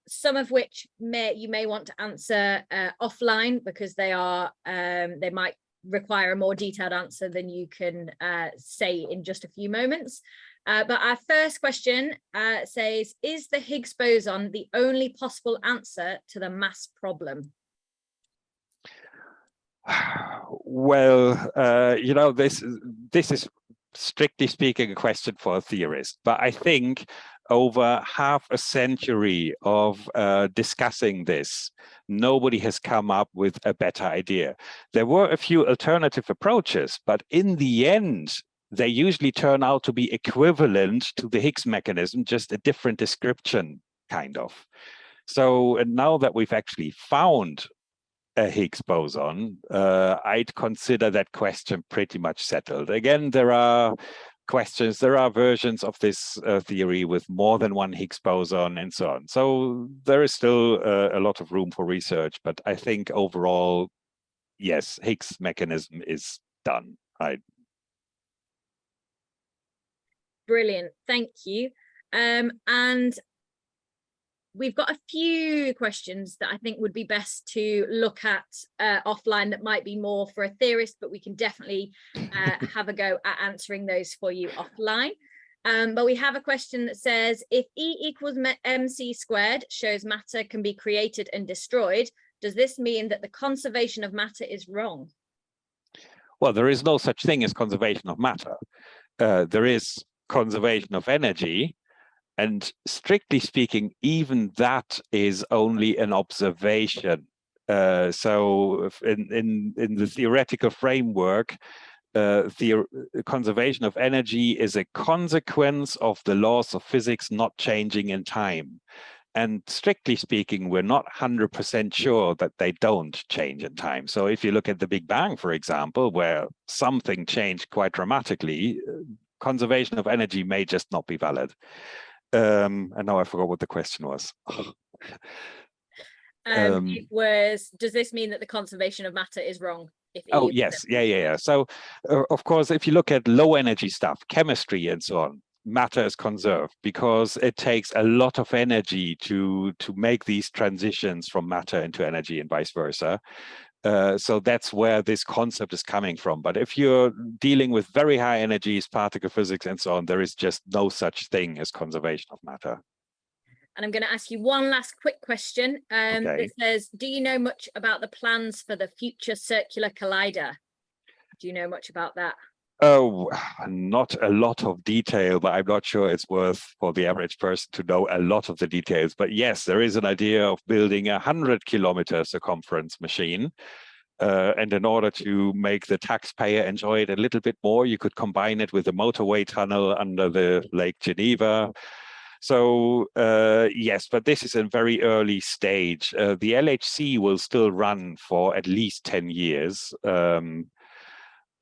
Some of which you may want to answer offline, because they might require a more detailed answer than you can say in just a few moments. But our first question says, is the Higgs boson the only possible answer to the mass problem? Well, you know, this is strictly speaking a question for a theorist, but I think over half a century of discussing this, nobody has come up with a better idea. There were a few alternative approaches, but in the end, they usually turn out to be equivalent to the Higgs mechanism, just a different description, kind of. So now that we've actually found a Higgs boson, I'd consider that question pretty much settled. Again, there are questions, there are versions of this theory with more than one Higgs boson and so on. So there is still a lot of room for research, but I think overall, yes, Higgs mechanism is done. Right. Brilliant, thank you. And we've got a few questions that I think would be best to look at offline that might be more for a theorist, but we can definitely have a go at answering those for you offline. But we have a question that says, if E equals mc squared shows matter can be created and destroyed, does this mean that the conservation of matter is wrong? Well, there is no such thing as conservation of matter. There is conservation of energy. And strictly speaking, even that is only an observation. So in the theoretical framework, conservation of energy is a consequence of the laws of physics not changing in time. And strictly speaking, we're not 100% sure that they don't change in time. So if you look at the Big Bang, for example, where something changed quite dramatically, conservation of energy may just not be valid. And now I forgot what the question was. It was, does this mean that the conservation of matter is wrong? Oh, yes. Yeah. So, of course, if you look at low energy stuff, chemistry and so on, matter is conserved because it takes a lot of energy to make these transitions from matter into energy and vice versa. So that's where this concept is coming from. But if you're dealing with very high energies, particle physics and so on, there is just no such thing as conservation of matter. And I'm going to ask you one last quick question that says, do you know much about the plans for the future circular collider? Do you know much about that? Oh, not a lot of detail, but I'm not sure it's worth for the average person to know a lot of the details. But yes, there is an idea of building a 100-kilometer circumference machine. And in order to make the taxpayer enjoy it a little bit more, you could combine it with a motorway tunnel under the Lake Geneva. So yes, but this is a very early stage. The LHC will still run for at least 10 years.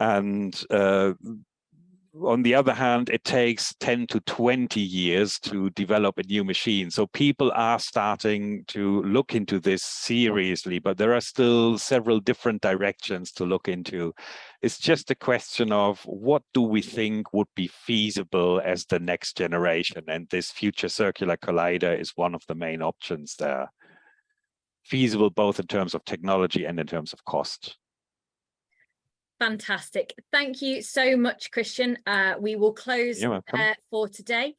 And on the other hand, it takes 10 to 20 years to develop a new machine. So people are starting to look into this seriously, but there are still several different directions to look into. It's just a question of what do we think would be feasible as the next generation? And this future circular collider is one of the main options there. Feasible both in terms of technology and in terms of cost. Fantastic. Thank you so much, Christian. We will close for today.